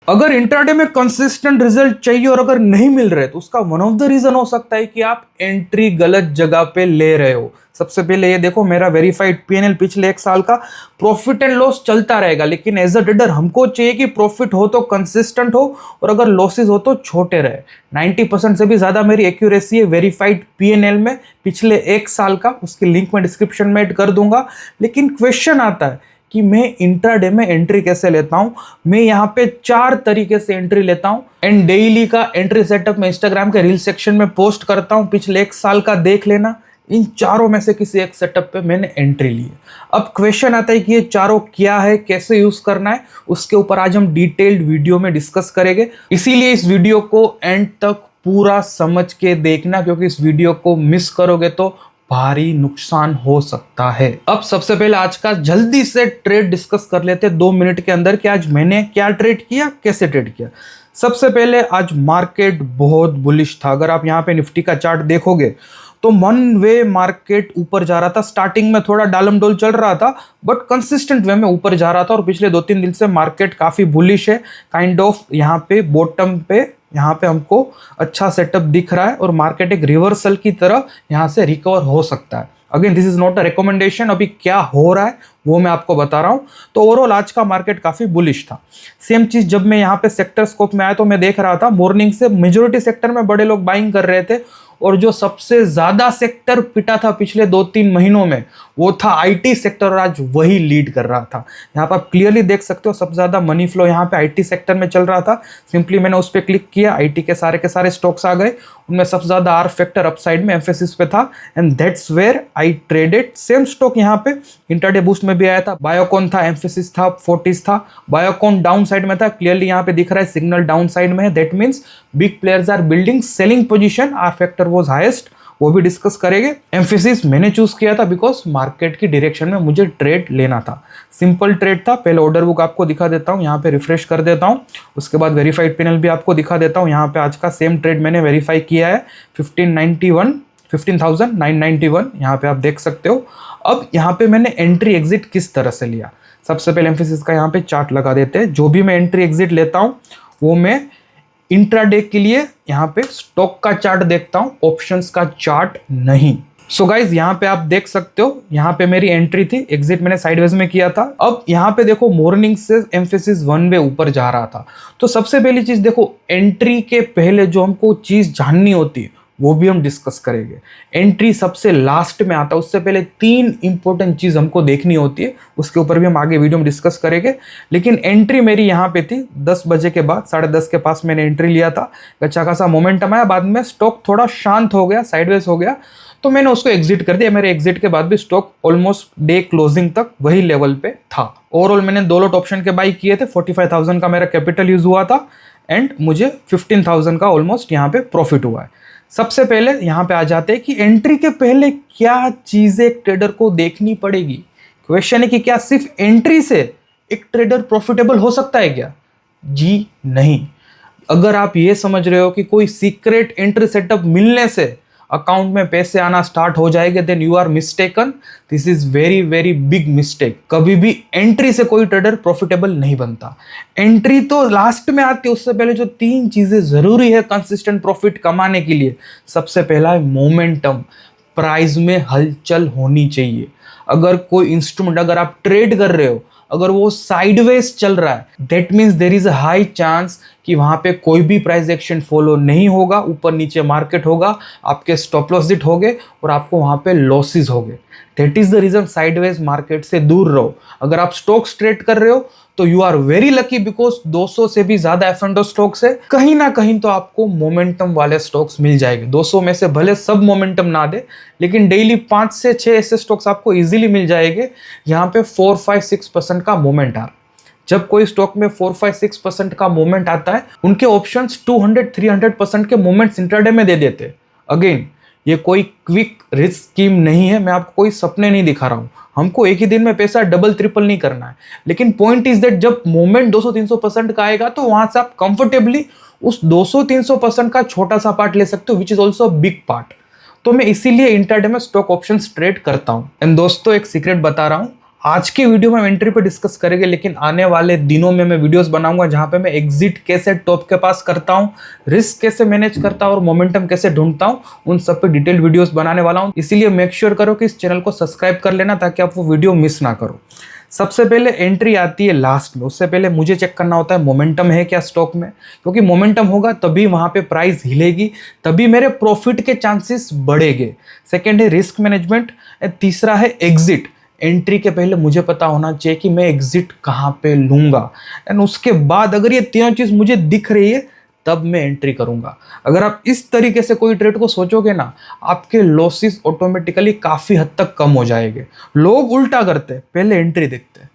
अगर इंट्राडे में consistent result चाहिए और अगर नहीं मिल रहे तो उसका वन ऑफ द रीजन हो सकता है कि आप एंट्री गलत जगह पे ले रहे हो। सबसे पहले ये देखो, मेरा वेरीफाइड पीएनएल पिछले 1 साल का प्रॉफिट एंड लॉस चलता रहेगा, लेकिन एज अ ट्रेडर हमको चाहिए कि प्रॉफिट हो तो कंसिस्टेंट हो और अगर लॉसेज हो तो छोटे रहे। 90% से भी ज्यादा मेरी एक्यूरेसी है वेरीफाइड पीएनएल में पिछले 1 साल का, उसकी लिंक मैं डिस्क्रिप्शन में ऐड कर दूंगा। लेकिन क्वेश्चन आता है कि मैं इंट्राडे में एंट्री कैसे लेता हूं। मैं यहाँ पे 4 तरीके से एंट्री लेता हूं एंड डेली का एंट्री सेटअप मैं इंस्टाग्राम के रील सेक्शन में पोस्ट करता हूं, पिछले 1 साल का देख लेना। इन चारों में से किसी एक सेटअप पे मैंने एंट्री ली है। अब क्वेश्चन आता है कि ये चारों क्या है, कैसे यूज करना है, उसके ऊपर आज हम डिटेल्ड वीडियो में डिस्कस करेंगे। इसीलिए इस वीडियो को एंड तक पूरा समझ के देखना, क्योंकि इस वीडियो को मिस करोगे तो भारी नुकसान हो सकता है। अब सबसे पहले आज का जल्दी से ट्रेड डिस्कस कर लेते हैं 2 मिनट के अंदर कि आज मैंने क्या ट्रेड किया, कैसे ट्रेड किया। सबसे पहले आज मार्केट बहुत बुलिश था। अगर आप यहाँ पे निफ्टी का चार्ट देखोगे तो वन वे मार्केट ऊपर जा रहा था। स्टार्टिंग में थोड़ा डालम डोल चल रहा था बट कंसिस्टेंट वे में ऊपर जा रहा था और पिछले 2-3 दिन से मार्केट काफी बुलिश है। काइंड ऑफ यहाँ पे बॉटम पे यहाँ पे हमको अच्छा सेटअप दिख रहा है और मार्केट एक रिवर्सल की तरह यहाँ से रिकवर हो सकता है। Again this is not a recommendation, अभी क्या हो रहा है वो मैं आपको बता रहा हूँ। तो ओवरऑल आज का मार्केट काफी बुलिश था। सेम चीज जब मैं यहाँ पे सेक्टर स्कोप में आया तो मैं देख रहा था मॉर्निंग से मेजोरिटी सेक्टर में बड़े लोग बाइंग कर रहे थे और जो सबसे ज्यादा सेक्टर पिटा था पिछले 2-3 महीनों में वो था आईटी सेक्टर और आज वही लीड कर रहा था। यहाँ पर आप क्लियरली देख सकते हो सबसे ज्यादा मनी फ्लो यहाँ पे आईटी सेक्टर में चल रहा था। सिंपली मैंने उस पर क्लिक किया, आईटी के सारे स्टॉक्स आ गए, उनमें सबसे ज्यादा आर फैक्टर अपसाइड में एम्फेसिस पे था and that's where I traded. Same stock यहाँ पे इंट्राडे बूस्ट में भी आया था, बायोकॉन था, एम्फेसिस था, फोर्टिस था। बायोकॉन डाउन साइड में था, क्लियरली यहाँ पे दिख रहा है सिग्नल डाउन साइड में है, that means big players are building selling position, R factor was highest, वो भी डिस्कस करेंगे। एम्फेसिस मैंने चूज किया था बिकॉज मार्केट की डायरेक्शन में मुझे ट्रेड लेना था। सिंपल ट्रेड था। पहले ऑर्डर बुक आपको दिखा देता हूँ, यहाँ पे रिफ्रेश कर देता हूँ, उसके बाद वेरीफाइड पैनल भी आपको दिखा देता हूँ। यहाँ पे आज का सेम ट्रेड मैंने वेरीफाई किया है 15,991, यहाँ पे आप देख सकते हो। अब यहाँ पे मैंने एंट्री एग्जिट किस तरह से लिया, सबसे पहले एम्फेसिस का यहाँ पे चार्ट लगा देते हैं। जो भी मैं एंट्री एग्जिट लेता हूँ वो मैं इंट्राडे के लिए यहाँ पे स्टॉक का चार्ट देखता हूं, ऑप्शंस का चार्ट नहीं। सो गाइज यहाँ पे आप देख सकते हो, यहाँ पे मेरी एंट्री थी, एग्जिट मैंने साइडवेज में किया था। अब यहाँ पे देखो मॉर्निंग से एम्फेसिस वन वे ऊपर जा रहा था। तो सबसे पहली चीज देखो, एंट्री के पहले जो हमको चीज जाननी होती है वो भी हम डिस्कस करेंगे। एंट्री सबसे लास्ट में आता है, उससे पहले 3 इंपॉर्टेंट चीज हमको देखनी होती है, उसके ऊपर भी हम आगे वीडियो में डिस्कस करेंगे। लेकिन एंट्री मेरी यहाँ पे थी 10 बजे के बाद, 10:30 के पास मैंने एंट्री लिया था। अच्छा खासा मोमेंटम आया, बाद में स्टॉक थोड़ा शांत हो गया, साइडवेज हो गया, तो मैंने उसको एग्जिट कर दिया। मेरे एग्जिट के बाद भी स्टॉक ऑलमोस्ट डे क्लोजिंग तक वही लेवल पे था। ओवरऑल मैंने 2 लॉट ऑप्शन के बाई किए थे, 45,000 का मेरा कैपिटल यूज हुआ था एंड मुझे 15,000 का ऑलमोस्ट यहाँ पे प्रॉफिट हुआ है। सबसे पहले यहाँ पे आ जाते हैं कि एंट्री के पहले क्या चीजें एक ट्रेडर को देखनी पड़ेगी। क्वेश्चन है कि क्या सिर्फ एंट्री से एक ट्रेडर प्रॉफिटेबल हो सकता है क्या? जी नहीं। अगर आप ये समझ रहे हो कि कोई सीक्रेट एंट्री सेटअप मिलने से अकाउंट में पैसे आना स्टार्ट हो जाएंगे, then you are mistaken. This is very very big mistake. कभी भी एंट्री से कोई ट्रेडर प्रॉफिटेबल नहीं बनता। एंट्री तो लास्ट में आती है। उससे पहले जो 3 चीजें जरूरी है कंसिस्टेंट प्रॉफिट कमाने के लिए, सबसे पहला है मोमेंटम, प्राइस में हलचल होनी चाहिए। अगर कोई इंस्ट्रूमेंट अगर आप ट्रेड कर रहे हो, अगर वो साइडवेज चल रहा है, that means there is a high chance कि वहां पे कोई भी प्राइस एक्शन फॉलो नहीं होगा, ऊपर नीचे मार्केट होगा, आपके स्टॉप लॉस हिट हो गए और आपको वहां पे लॉसेस हो गए। That is the reason sideways market से दूर रहो। अगर आप स्टॉक्स ट्रेड कर रहे हो तो you are very lucky because 200 से भी ज्यादा F&O स्टॉक्स है। कहीं ना कहीं तो आपको मोमेंटम वाले स्टॉक्स मिल जाएंगे। 200 में से भले सब मोमेंटम ना दे, लेकिन डेली 5 से 6 ऐसे स्टॉक्स आपको इजीली मिल जाएंगे यहाँ पे 4-5-6% का मोमेंट आ रहा है। जब कोई स्टॉक में 4-5-6% का मोमेंट आता है, उनके ऑप्शंस 200-300% के मोमेंट्स इंट्राडे में दे देते हैं। अगेन ये कोई क्विक रिस्क स्कीम नहीं है, मैं आपको कोई सपने नहीं दिखा रहा हूँ। हमको एक ही दिन में पैसा डबल ट्रिपल नहीं करना है, लेकिन पॉइंट इज दैट जब मोमेंट 200-300% का आएगा तो वहां से आप कंफर्टेबली उस 200-300% का छोटा सा पार्ट ले सकते हो, which is also big part. तो मैं इसीलिए इंट्राडे में स्टॉक ऑप्शंस ट्रेड करता हूं। एंड दोस्तों एक सीक्रेट बता रहा हूं, आज के वीडियो में हम एंट्री पे डिस्कस करेंगे, लेकिन आने वाले दिनों में मैं वीडियोस बनाऊंगा जहां पे मैं एग्जिट कैसे टॉप के पास करता हूं, रिस्क कैसे मैनेज करता हूं और मोमेंटम कैसे ढूंढता हूं, उन सब पे डिटेल वीडियोस बनाने वाला हूं। इसीलिए मेक श्योर करो कि इस चैनल को सब्सक्राइब कर लेना ताकि आप वो वीडियो मिस ना करो। सबसे पहले एंट्री आती है लास्ट में, उससे पहले मुझे चेक करना होता है मोमेंटम है क्या स्टॉक में, क्योंकि मोमेंटम होगा तभी वहां पे प्राइस हिलेगी, तभी मेरे प्रॉफिट के चांसेस बढ़ेंगे। सेकंड है रिस्क मैनेजमेंट, तीसरा है एग्जिट। एंट्री के पहले मुझे पता होना चाहिए कि मैं एग्जिट कहाँ पे लूंगा, एंड उसके बाद अगर ये तीनों चीज मुझे दिख रही है तब मैं एंट्री करूंगा। अगर आप इस तरीके से कोई ट्रेड को सोचोगे ना, आपके लॉसेस ऑटोमेटिकली काफी हद तक कम हो जाएंगे। लोग उल्टा करते हैं, पहले एंट्री देखते हैं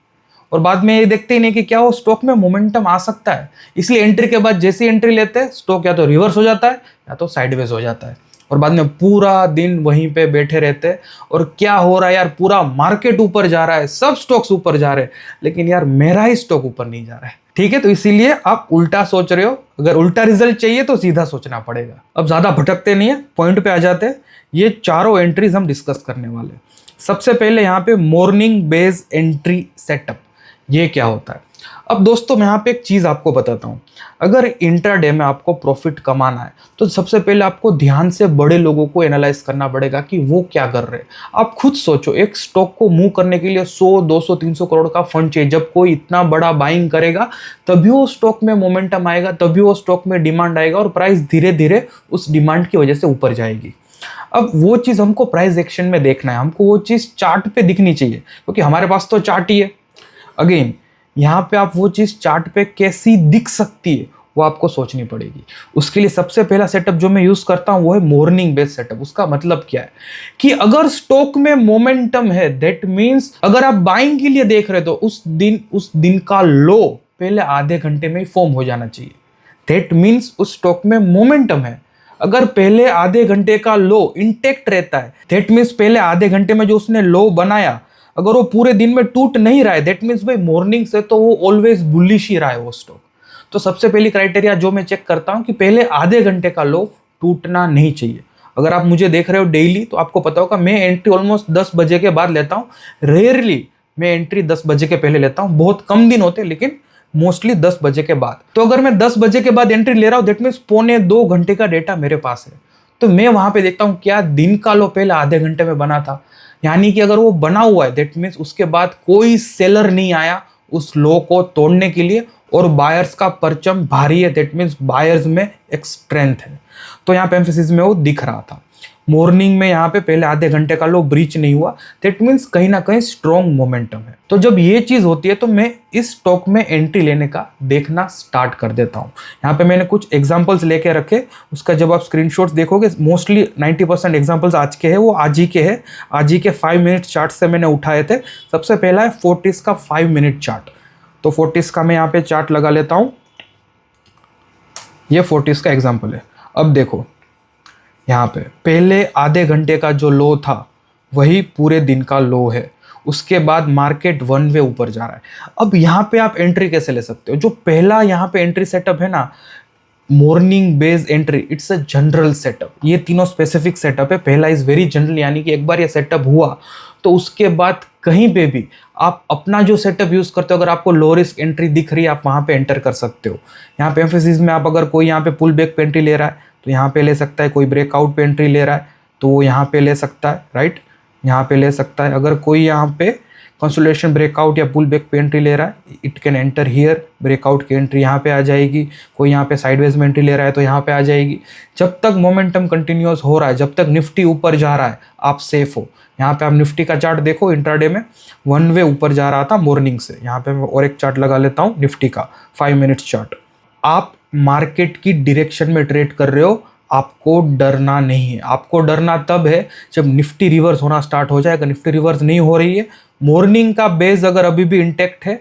और बाद में ये देखते ही नहीं कि क्या वो स्टॉक में मोमेंटम आ सकता है, इसलिए एंट्री के बाद जैसी एंट्री लेते हैं स्टॉक या तो रिवर्स हो जाता है या तो साइडवेज हो जाता है, और बाद में पूरा दिन वहीं पे बैठे रहते हैं। और क्या हो रहा है यार, पूरा मार्केट ऊपर जा रहा है, सब स्टॉक्स ऊपर जा रहे हैं, लेकिन यार मेरा ही स्टॉक ऊपर नहीं जा रहा है। ठीक है, तो इसीलिए आप उल्टा सोच रहे हो। अगर उल्टा रिजल्ट चाहिए तो सीधा सोचना पड़ेगा। अब ज्यादा भटकते नहीं है, पॉइंट पे आ जाते हैं। ये चारों एंट्रीज हम डिस्कस करने वाले हैं। सबसे पहले यहाँ पे मॉर्निंग बेस एंट्री सेटअप, ये क्या होता है। अब दोस्तों मैं यहाँ पे एक चीज़ आपको बताता हूँ। अगर इंट्राडे में आपको प्रॉफिट कमाना है तो सबसे पहले आपको ध्यान से बड़े लोगों को एनालाइज करना पड़ेगा कि वो क्या कर रहे हैं। आप खुद सोचो, एक स्टॉक को मूव करने के लिए 100, 200, 300 करोड़ का फंड चाहिए। जब कोई इतना बड़ा बाइंग करेगा तभी वो स्टॉक में मोमेंटम आएगा, तभी वो स्टॉक में डिमांड आएगा और प्राइस धीरे धीरे उस डिमांड की वजह से ऊपर जाएगी। अब वो चीज़ हमको प्राइस एक्शन में देखना है, हमको वो चीज़ चार्ट पे दिखनी चाहिए, क्योंकि हमारे पास तो चार्ट ही है। अगेन यहाँ पे आप वो चीज़ चार्ट पे कैसी दिख सकती है वो आपको सोचनी पड़ेगी। उसके लिए सबसे पहला सेटअप जो मैं यूज करता हूँ वो है मॉर्निंग बेस सेटअप। उसका मतलब क्या है कि अगर स्टॉक में मोमेंटम है, दैट मींस अगर आप बाइंग के लिए देख रहे हो तो उस दिन का लो पहले आधे घंटे में ही फॉर्म हो जाना चाहिए। दैट मीन्स उस स्टॉक में मोमेंटम है। अगर पहले आधे घंटे का लो इंटेक्ट रहता है, दैट मीन्स पहले आधे घंटे में जो उसने लो बनाया अगर वो पूरे दिन में टूट नहीं रहा है, दैट मीन्स भाई मॉर्निंग से तो वो ऑलवेज बुलिश ही रहा है वो स्टॉक। तो सबसे पहली क्राइटेरिया जो मैं चेक करता हूं कि पहले आधे घंटे का लो टूटना नहीं चाहिए। अगर आप मुझे देख रहे हो डेली तो आपको पता होगा मैं एंट्री ऑलमोस्ट 10 बजे के बाद लेता हूं। रेयरली मैं एंट्री 10 बजे के पहले लेता हूं, बहुत कम दिन होते हैं, लेकिन मोस्टली 10 बजे के बाद। तो अगर मैं 10 बजे के बाद एंट्री ले रहा हूं, दैट मीन्स 1.25 घंटे का डेटा मेरे पास है। तो मैं वहां पे देखता हूं क्या दिन का लो पहले आधे घंटे में बना था, यानी कि अगर वो बना हुआ है दैट मीन्स उसके बाद कोई सेलर नहीं आया उस लो को तोड़ने के लिए और बायर्स का परचम भारी है, दैट मीन्स बायर्स में एक स्ट्रेंथ है। तो यहाँ पे एम्फेसिस में वो दिख रहा था। मॉर्निंग में यहाँ पे पहले आधे घंटे का लो ब्रीच नहीं हुआ, दैट मीन्स कहीं ना कहीं स्ट्रॉन्ग मोमेंटम है। तो जब ये चीज होती है तो मैं इस स्टॉक में एंट्री लेने का देखना स्टार्ट कर देता हूँ। यहाँ पे मैंने कुछ एग्जांपल्स लेके रखे, उसका जब आप स्क्रीनशॉट्स देखोगे मोस्टली 90% एग्जांपल्स आज के हैं, वो आज ही के हैं। आज ही के 5 मिनट चार्ट से मैंने उठाए थे। सबसे पहला है फोर्टिस का 5 मिनट चार्ट। तो फोर्टिस का मैं यहाँ पे चार्ट लगा लेता हूँ। ये फोर्टिस का एग्जाम्पल है। अब देखो यहाँ पे पहले आधे घंटे का जो लो था वही पूरे दिन का लो है। उसके बाद मार्केट 1 वे ऊपर जा रहा है। अब यहाँ पे आप एंट्री कैसे ले सकते हो। जो पहला यहाँ पे एंट्री सेटअप है ना, morning base entry, it's a general setup. ये तीनों स्पेसिफिक सेटअप है। पहला इज वेरी जनरल, यानी कि एक बार ये सेटअप हुआ तो उसके बाद कहीं पे भी आप अपना जो सेटअप यूज करते हो, अगर आपको लो रिस्क एंट्री दिख रही है आप वहां पे एंटर कर सकते हो। यहाँ पे एम्फेसिस में आप अगर कोई यहाँ पे पुल बैक पे एंट्री ले रहा है तो यहाँ पे ले सकता है, कोई ब्रेकआउट पे एंट्री ले रहा है तो वो यहाँ पे ले सकता है, राइट, यहाँ पे ले सकता है। अगर कोई यहाँ पे कंसोलिडेशन ब्रेकआउट या पुल बैक पे एंट्री ले रहा है, it can enter here, breakout की एंट्री यहाँ पे आ जाएगी। कोई यहाँ पे साइडवेज में एंट्री ले रहा है तो यहाँ पे आ जाएगी। जब तक मोमेंटम कंटिन्यूअस हो रहा है, जब तक निफ्टी ऊपर जा रहा है, आप सेफ हो। यहाँ पे आप निफ्टी का चार्ट देखो, इंट्राडे में 1 वे ऊपर जा रहा था मॉर्निंग से। यहाँ पे मैं और एक चार्ट लगा लेता हूँ निफ्टी का 5 मिनट चार्ट। आप मार्केट की डायरेक्शन में ट्रेड कर रहे हो, आपको डरना नहीं है। आपको डरना तब है जब निफ्टी रिवर्स होना स्टार्ट हो जाएगा। निफ्टी रिवर्स नहीं हो रही है, मॉर्निंग का बेस अगर अभी भी इंटेक्ट है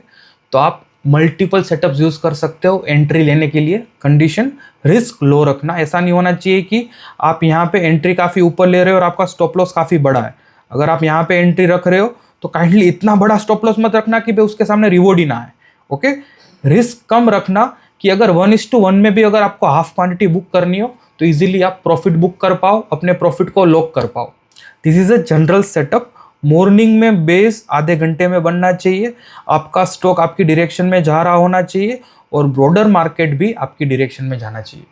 तो आप मल्टीपल सेटअप्स यूज कर सकते हो एंट्री लेने के लिए। कंडीशन रिस्क लो रखना। ऐसा नहीं होना चाहिए कि आप यहाँ पे एंट्री काफ़ी ऊपर ले रहे हो और आपका स्टॉप लॉस काफ़ी बड़ा है। अगर आप यहाँ पे एंट्री रख रहे हो तो काइंडली इतना बड़ा स्टॉप लॉस मत रखना कि उसके सामने रिवॉर्ड ही ना आए। ओके, रिस्क कम रखना कि अगर 1:1 में भी अगर आपको हाफ क्वांटिटी बुक करनी हो तो इजीली आप प्रॉफिट बुक कर पाओ, अपने प्रॉफिट को लॉक कर पाओ। This is a general setup, morning में बेस आधे घंटे में बनना चाहिए, आपका स्टॉक आपकी डायरेक्शन में जा रहा होना चाहिए और ब्रॉडर मार्केट भी आपकी डायरेक्शन में जाना चाहिए।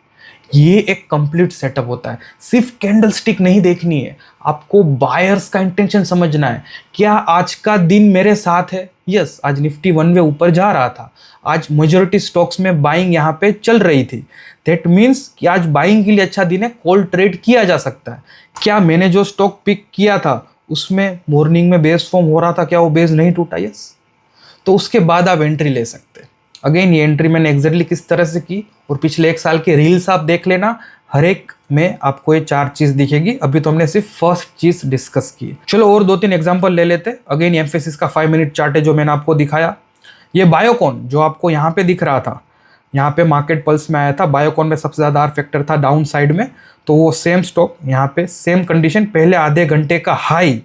ये एक कंप्लीट सेटअप होता है। सिर्फ कैंडल स्टिक नहीं देखनी है, आपको बायर्स का इंटेंशन समझना है। क्या आज का दिन मेरे साथ है? यस, आज निफ्टी वन वे ऊपर जा रहा था, आज मेजॉरिटी स्टॉक्स में बाइंग यहाँ पे चल रही थी। दैट मीन्स कि आज बाइंग के लिए अच्छा दिन है, कॉल ट्रेड किया जा सकता है। क्या मैंने जो स्टॉक पिक किया था उसमें मॉर्निंग में बेस फॉर्म हो रहा था, क्या वो बेस नहीं टूटा? यस, तो उसके बाद आप एंट्री ले सकते हैं। अगेन ये एंट्री मैंने एग्जैक्टली किस तरह से की और पिछले 1 साल के रील्स आप देख लेना, हर एक में आपको ये 4 चीज दिखेगी। अभी तो हमने सिर्फ फर्स्ट चीज डिस्कस की। चलो और 2-3 एग्जांपल ले लेते। अगेन एम्फेसिस का 5 मिनट चार्ट है जो मैंने आपको दिखाया। ये बायोकॉन जो आपको यहाँ पे दिख रहा था, यहाँ पे मार्केट पल्स में आया था, बायोकॉन में सबसे ज़्यादा आर फैक्टर था डाउन साइड में, तो वो सेम स्टॉक यहाँ पे सेम कंडीशन, पहले आधे घंटे का हाई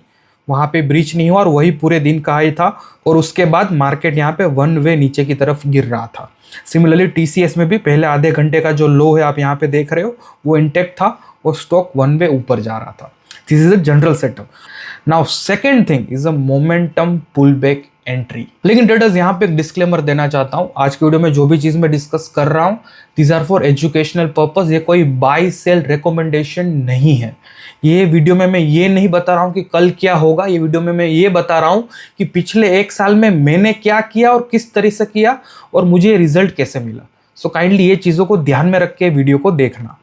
वहाँ पे ब्रीच नहीं हुआ और वही पूरे दिन का हाई था और उसके बाद मार्केट यहाँ पे वन वे नीचे की तरफ गिर रहा था। सिमिलरली टीसीएस में भी पहले आधे घंटे का जो लो है आप यहाँ पे देख रहे हो वो इंटेक्ट था और स्टॉक वन वे ऊपर जा रहा था। This is a general setup. Now second thing is a momentum pull back entry. लेकिन ट्रेडर्स यहाँ पे एक डिस्क्लेमर देना चाहता हूँ, आज की वीडियो में जो भी चीज मैं डिस्कस कर रहा हूँ these are for educational purpose, ये कोई बाय सेल रिकमेंडेशन नहीं है। ये वीडियो में मैं ये नहीं बता रहा हूँ कि कल क्या होगा, ये वीडियो में मैं ये बता रहा हूँ कि पिछले 1 साल में मैंने क्या किया और किस तरह से किया और मुझे रिजल्ट कैसे मिला। सो काइंडली ये चीज़ों को ध्यान में रख के वीडियो को देखना।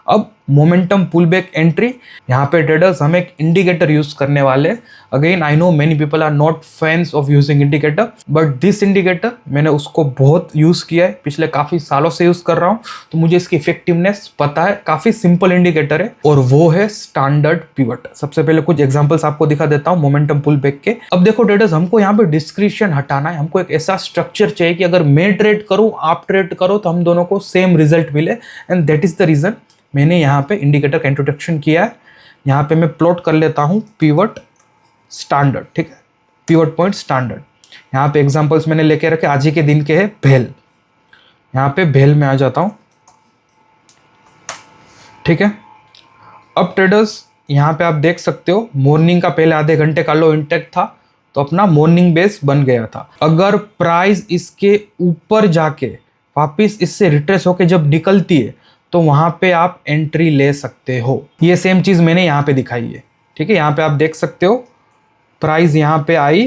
अब मोमेंटम पुल बैक एंट्री, यहाँ पे ट्रेडर्स हम एक इंडिकेटर यूज करने वाले। Again I know many people are not fans of using indicator, but this indicator मैंने उसको बहुत यूज किया है, पिछले काफी सालों से यूज कर रहा हूँ, तो मुझे इसकी इफेक्टिवनेस पता है। काफी सिंपल इंडिकेटर है और वो है स्टैंडर्ड पिवट। सबसे पहले कुछ एग्जांपल्स आपको दिखा देता हूँ मोमेंटम पुल बैक के। अब देखो ट्रेडर्स, हमको यहाँ पे डिस्क्रिप्शन हटाना है, हमको एक ऐसा स्ट्रक्चर चाहिए कि अगर मैं ट्रेड करूँ आप ट्रेड करो तो हम दोनों को सेम रिजल्ट मिले, and that is the reason मैंने यहाँ पे इंडिकेटर का इंट्रोडक्शन किया है। यहाँ पे मैं प्लॉट कर लेता हूँ पिवट स्टैंडर्ड, ठीक है, पिवट पॉइंट स्टैंडर्ड। यहाँ पे एग्जांपल्स मैंने लेके रखे, आज ही के दिन के हैं भेल। यहाँ पे भेल में आ जाता हूँ, ठीक है। अब ट्रेडर्स यहाँ पे आप देख सकते हो मॉर्निंग का पहले आधे घंटे का लो इंटेक्ट था तो अपना मॉर्निंग बेस बन गया था। अगर प्राइस इसके ऊपर जाके वापिस इससे रिट्रेस होके जब निकलती है तो वहां पे आप एंट्री ले सकते हो। ये सेम चीज मैंने यहाँ पे दिखाई है, ठीक है। यहाँ पे आप देख सकते हो प्राइस यहाँ पे आई,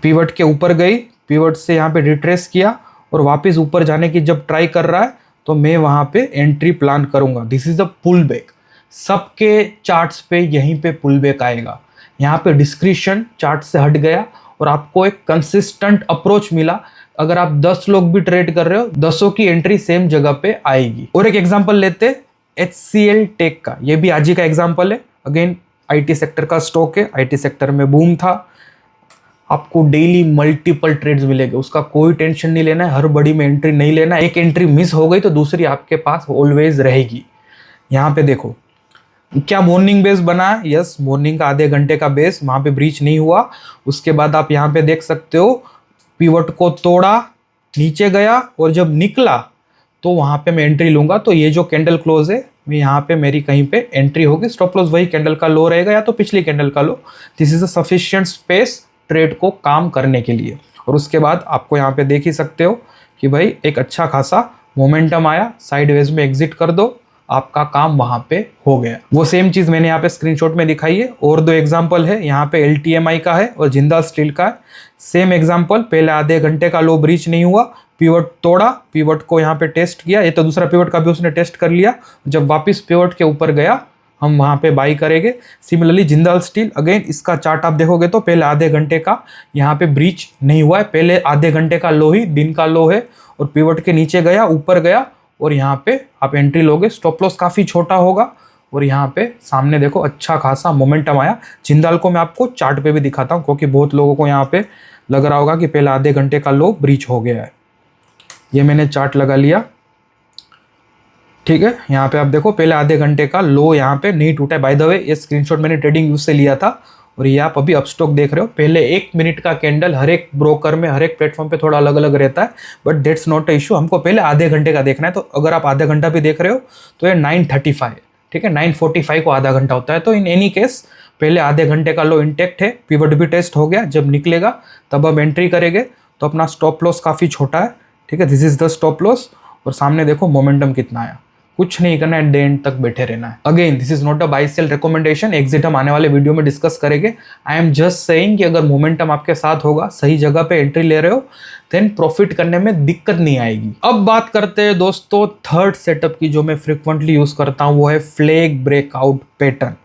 पिवट के ऊपर गई, पिवट से यहाँ पे रिट्रेस किया और वापस ऊपर जाने की जब ट्राई कर रहा है तो मैं वहां पे एंट्री प्लान करूंगा। This is the pull back. सबके चार्ट्स पे यहीं पे पुल बैक आएगा। यहाँ पे डिस्क्रिप्शन चार्ट से हट गया और आपको एक कंसिस्टेंट अप्रोच मिला। अगर आप 10 लोग भी ट्रेड कर रहे हो, 10 की एंट्री सेम जगह पे आएगी। और एक एग्जांपल लेते HCL टेक का, ये भी आज ही का एग्जांपल है। अगेन आईटी सेक्टर का स्टॉक है, आईटी सेक्टर में बूम था। आपको डेली मल्टीपल ट्रेड्स मिलेंगे, उसका कोई टेंशन नहीं लेना है, हर बड़ी में एंट्री नहीं लेना है। एक एंट्री मिस हो गई तो दूसरी आपके पास ऑलवेज रहेगी। यहाँ पे देखो क्या मॉर्निंग बेस बना है, यस मॉर्निंग का आधे घंटे का बेस, वहां पे ब्रीच नहीं हुआ। उसके बाद आप यहाँ पे देख सकते हो पिवट को तोड़ा, नीचे गया और जब निकला तो वहां पे मैं एंट्री लूंगा। तो ये जो कैंडल क्लोज है मैं यहाँ पे मेरी कहीं पे एंट्री होगी। स्टॉप लॉस वही कैंडल का लो रहेगा या तो पिछली कैंडल का low. This is a sufficient space trade को काम करने के लिए। और उसके बाद आपको यहाँ पे देख ही सकते हो कि भाई एक अच्छा खासा मोमेंटम आया, साइडवेज में एग्जिट कर दो, आपका काम वहां पे हो गया। वो सेम चीज मैंने यहाँ पे स्क्रीनशॉट में दिखाई है। और 2 एग्जांपल है, यहाँ पे LTMI का है और जिंदाल स्टील का है। सेम एग्जांपल, पहले आधे घंटे का लो ब्रीच नहीं हुआ, पिवट तोड़ा, पिवट को यहाँ पे टेस्ट किया, ये तो दूसरा पिवट का भी उसने टेस्ट कर लिया। जब वापस पिवट के ऊपर गया हम वहां पे बाई करेंगे। सिमिलरली जिंदाल स्टील, अगेन इसका चार्ट आप देखोगे तो पहले आधे घंटे का यहाँ पे ब्रीच नहीं हुआ है, पहले आधे घंटे का लो ही दिन का लो है और पिवट के नीचे गया, ऊपर गया और यहाँ पे आप एंट्री लोगे। स्टॉप लॉस काफी छोटा होगा और यहाँ पे सामने देखो अच्छा खासा मोमेंटम आया। जिंदाल को मैं आपको चार्ट पे भी दिखाता हूँ क्योंकि बहुत लोगों को यहाँ पे लग रहा होगा कि पहले आधे घंटे का लो ब्रीच हो गया है। ये मैंने चार्ट लगा लिया, ठीक है। यहाँ पे आप देखो पहले आधे घंटे का लो यहाँ पे नहीं टूटा है। बाय द वे ये स्क्रीनशॉट मैंने ट्रेडिंग व्यू से लिया था और ये आप अभी अपस्टॉक देख रहे हो। पहले 1 मिनट का कैंडल हर एक ब्रोकर में, हर एक प्लेटफॉर्म पे थोड़ा अलग अलग रहता है, but that's not a issue. हमको पहले आधे घंटे का देखना है। तो अगर आप आधा घंटा भी देख रहे हो तो ये 9:35 है, ठीक है। 9:45 को आधा घंटा होता है। तो इन एनी केस पहले आधे घंटे का लो इंटेक्ट है, पिवट भी टेस्ट हो गया, जब निकलेगा तब हम एंट्री करेंगे। तो अपना स्टॉप लॉस काफ़ी छोटा है, ठीक है, this is the stop loss. और सामने देखो मोमेंटम कितना आया, कुछ नहीं करना है, डे एंड तक बैठे रहना है। Again this is not a buy sell recommendation, exit हम आने वाले वीडियो में डिस्कस करेंगे। आई एम जस्ट सेइंग कि अगर मोमेंटम आपके साथ होगा, सही जगह पे एंट्री ले रहे हो, देन प्रॉफिट करने में दिक्कत नहीं आएगी। अब बात करते हैं दोस्तों थर्ड सेटअप की, जो मैं फ्रिक्वेंटली यूज करता हूं, वो है फ्लैग ब्रेकआउट पैटर्न।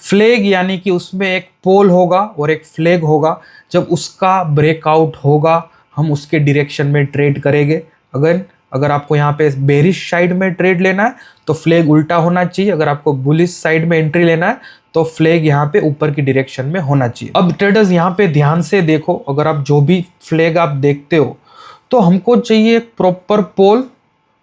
फ्लैग यानी कि उसमें एक पोल होगा और एक फ्लैग होगा, जब उसका ब्रेकआउट होगा हम उसके डायरेक्शन में ट्रेड करेंगे। अगर आपको यहाँ पे बेरिश साइड में ट्रेड लेना है तो फ्लैग उल्टा होना चाहिए, अगर आपको बुलिश साइड में एंट्री लेना है तो फ्लैग यहाँ पे ऊपर की डायरेक्शन में होना चाहिए। अब ट्रेडर्स यहाँ पे ध्यान से देखो, अगर आप जो भी फ्लैग आप देखते हो तो हमको चाहिए एक प्रॉपर पोल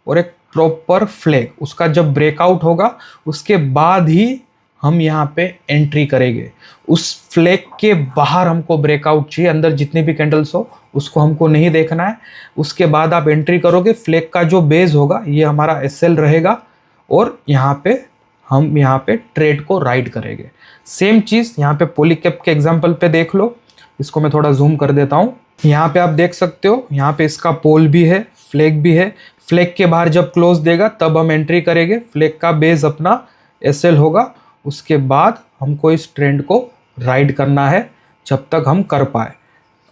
और एक प्रॉपर फ्लैग। उसका जब ब्रेकआउट होगा उसके बाद ही हम यहाँ पे एंट्री करेंगे। उस फ्लैग के बाहर हमको ब्रेकआउट चाहिए, अंदर जितने भी कैंडल्स हो उसको हमको नहीं देखना है। उसके बाद आप एंट्री करोगे, फ्लैग का जो बेस होगा ये हमारा एसएल रहेगा और यहाँ पे हम यहाँ पे ट्रेड को राइड करेंगे। सेम चीज़ यहाँ पे पॉलीकैप के एग्जाम्पल पे देख लो, इसको मैं थोड़ा जूम कर देता हूँ। यहाँ पे आप देख सकते हो, यहाँ पे इसका पोल भी है, फ्लैग भी है। फ्लैग के बाहर जब क्लोज देगा तब हम एंट्री करेंगे, फ्लैग का बेस अपना एसएल होगा। उसके बाद हमको इस ट्रेंड को राइड करना है जब तक हम कर पाए।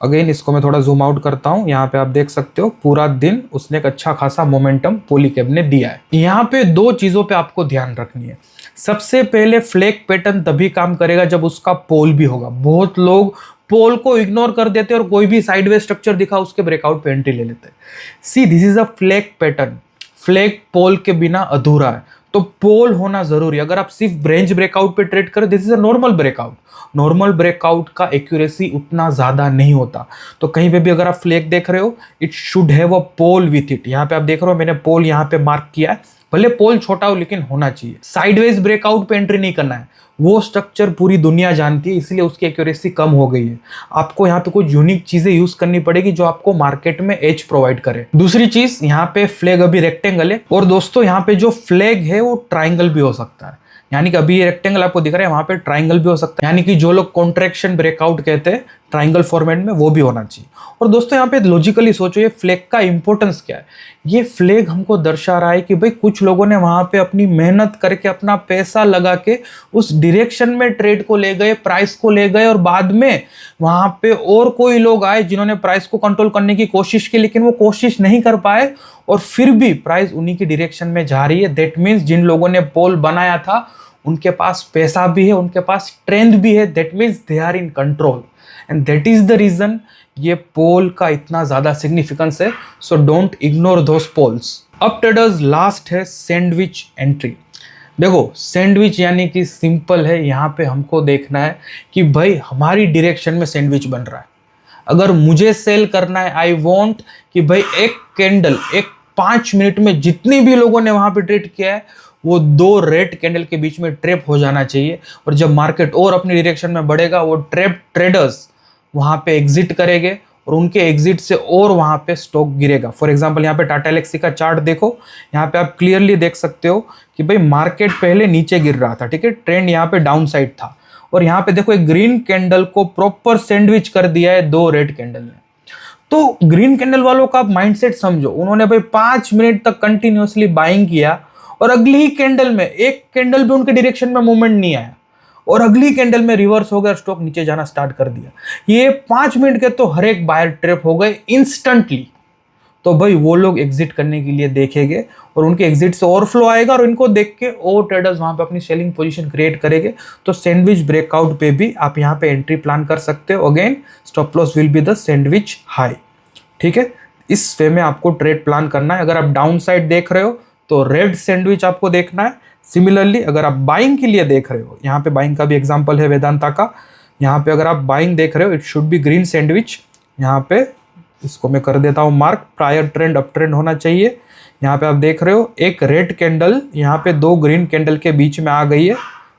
अगेन इसको मैं थोड़ा जूम आउट करता हूँ, यहाँ पे आप देख सकते हो पूरा दिन उसने एक अच्छा खासा मोमेंटम पॉलीकैप ने दिया है। यहाँ पे दो चीज़ों पे आपको ध्यान रखनी है। सबसे पहले फ्लैग पैटर्न तभी काम करेगा जब उसका पोल भी होगा। बहुत लोग पोल को इग्नोर कर देते हैं और कोई भी साइडवेज स्ट्रक्चर दिखा उसके ब्रेकआउट पे एंट्री ले लेते हैं। See this is a flag pattern, flag pole के बिना अधूरा है, तो पोल होना जरूरी है। अगर आप सिर्फ ब्रेंच ब्रेकआउट पे ट्रेड करें, this is a normal breakout. Normal breakout का एक्यूरेसी उतना ज्यादा नहीं होता, तो कहीं पे भी अगर आप फ्लैग देख रहे हो it should have a pole with it. यहाँ पे आप देख रहे हो मैंने पोल यहाँ पे मार्क किया है, भले पोल छोटा हो लेकिन होना चाहिए। साइडवेज ब्रेकआउट पे एंट्री नहीं करना है, वो स्ट्रक्चर पूरी दुनिया जानती है, इसलिए उसकी एक्यूरेसी कम हो गई है। आपको यहाँ पे कुछ यूनिक चीजें यूज करनी पड़ेगी जो आपको मार्केट में एज प्रोवाइड करे। दूसरी चीज, यहाँ पे फ्लैग अभी रेक्टेंगल है, और दोस्तों यहाँ पे जो फ्लैग है वो ट्राइंगल भी हो सकता है। यानी कि अभी ये रेक्टेंगल आपको दिख रहा है, वहां पे ट्राइंगल भी हो सकता है। यानी कि जो लोग कॉन्ट्रैक्शन ब्रेकआउट कहते हैं ट्राइंगल फॉर्मेट में, वो भी होना चाहिए। और दोस्तों यहाँ पे लॉजिकली सोचो, ये फ्लैग का इंपॉर्टेंस क्या है। ये फ्लैग हमको दर्शा रहा है कि भाई कुछ लोगों ने वहां पे अपनी मेहनत करके अपना पैसा लगा के उस डायरेक्शन में ट्रेड को ले गए, प्राइस को ले गए, और बाद में वहां पे और कोई लोग आए जिन्होंने प्राइस को कंट्रोल करने की कोशिश की, लेकिन वो कोशिश नहीं कर पाए और फिर भी प्राइस उन्हीं की डायरेक्शन में जा रही है। दैट मीन्स जिन लोगों ने पोल बनाया था उनके पास पैसा भी है, उनके पास स्ट्रेंथ भी है, that means they are in control, and that is the reason ये पोल का इतना ज्यादा सिग्निफिकेंस है। So don't ignore those poles. अब ट्रेडर्स लास्ट है सैंडविच एंट्री। देखो सैंडविच यानी कि सिंपल है, यहाँ पे हमको देखना है कि भाई हमारी डायरेक्शन में सैंडविच बन रहा है। अगर मुझे सेल करना है, आई वॉन्ट कि भाई एक कैंडल, एक 5 मिनट में जितनी भी लोगों ने वहां पे ट्रेड किया है वो 2 रेड कैंडल के बीच में ट्रैप हो जाना चाहिए। और जब मार्केट और अपनी डायरेक्शन में बढ़ेगा, वो ट्रैप ट्रेडर्स वहां पे एग्जिट करेंगे और उनके एग्जिट से और वहां पे स्टॉक गिरेगा। फॉर एग्जांपल यहाँ पे टाटा एलेक्सी का चार्ट देखो, यहाँ पे आप क्लियरली देख सकते हो कि भाई मार्केट पहले नीचे गिर रहा था, ठीक है, ट्रेंड यहाँ पे डाउन साइड था, और यहाँ पे देखो एक ग्रीन कैंडल को प्रॉपर सैंडविच कर दिया है 2 रेड कैंडल ने। तो ग्रीन कैंडल वालों का माइंडसेट समझो, उन्होंने भाई 5 मिनट तक कंटिन्यूअसली बाइंग किया और अगली ही कैंडल में एक कैंडल भी उनके डायरेक्शन में मूवमेंट नहीं आया, और अगली कैंडल में रिवर्स हो गया, स्टॉक नीचे जाना स्टार्ट कर दिया। ये 5 मिनट के तो हर एक बायर ट्रैप हो गए इंस्टेंटली। तो भाई वो लोग एग्जिट करने के लिए देखेंगे और उनके एग्जिट से ओवरफ्लो आएगा, और इनको देख के और ट्रेडर्स वहां पे अपनी सेलिंग पोजीशन क्रिएट करेंगे। तो सैंडविच ब्रेकआउट पे भी आप यहाँ पे एंट्री प्लान कर सकते हो। Again stop loss will be the sandwich high, ठीक है। इस वे में आपको ट्रेड प्लान करना है। अगर आप डाउन साइड देख रहे हो तो रेड सैंडविच आपको देखना है। सिमिलरली अगर आप बाइंग के लिए देख रहे हो, यहाँ पे बाइंग का भी एग्जांपल है वेदांता का, यहाँ पे अगर आप बाइंग देख रहे हो it should be green sandwich. यहाँ पे इसको मैं कर देता हूँ mark, prior trend up trend होना चाहिए। यहाँ पे आप देख रहे हो एक रेड कैंडल यहाँ पे 2 ग्रीन कैंडल के बीच में आ गई है,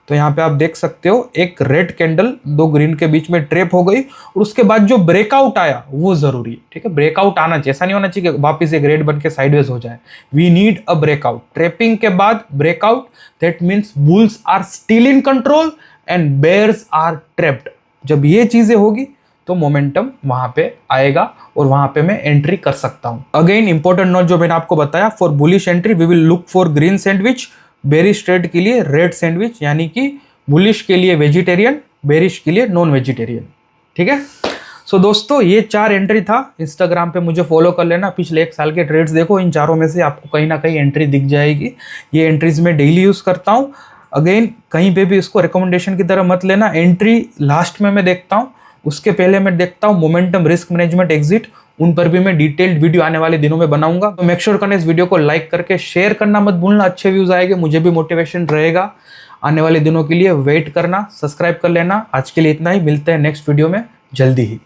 तो यहाँ पे आप देख सकते हो एक रेड कैंडल 2 ग्रीन के बीच में ट्रैप हो गई, और उसके बाद जो ब्रेकआउट आया वो जरूरी है, ठीक है। ब्रेकआउट आना चाहिए, ऐसा नहीं होना चाहिए कि वापस एक रेड बन के साइडवेज हो जाए। We need a breakout. Trapping के बाद breakout, that means bulls are still in control, and bears are trapped. जब ये चीजें होगी तो मोमेंटम वहां पे आएगा और वहां पे मैं एंट्री कर सकता हूं। अगेन इंपॉर्टेंट नोट जो मैंने आपको बताया, for bullish entry we will look for green sandwich, bearish trade के लिए रेड सैंडविच, यानी कि बुलिश के लिए वेजिटेरियन, बेरिश के लिए नॉन वेजिटेरियन। ठीक है। सो दोस्तों ये 4 एंट्री था। इंस्टाग्राम पे मुझे फॉलो कर लेना, पिछले 1 साल के ट्रेड्स देखो, इन चारों में से आपको कहीं ना कहीं एंट्री दिख जाएगी। ये एंट्रीज मैं डेली यूज करता हूँ। अगेन कहीं पे भी इसको रिकमेंडेशन की तरह मत लेना। एंट्री लास्ट में मैं देखता हूँ, उसके पहले मैं देखता हूँ मोमेंटम, रिस्क मैनेजमेंट, एग्जिट, उन पर भी मैं डिटेल्ड वीडियो आने वाले दिनों में बनाऊंगा। तो मेक श्योर करना इस वीडियो को लाइक करके शेयर करना मत भूलना। अच्छे व्यूज आएंगे, मुझे भी मोटिवेशन रहेगा आने वाले दिनों के लिए। वेट करना, सब्सक्राइब कर लेना। आज के लिए इतना ही, मिलते हैं नेक्स्ट वीडियो में जल्दी ही।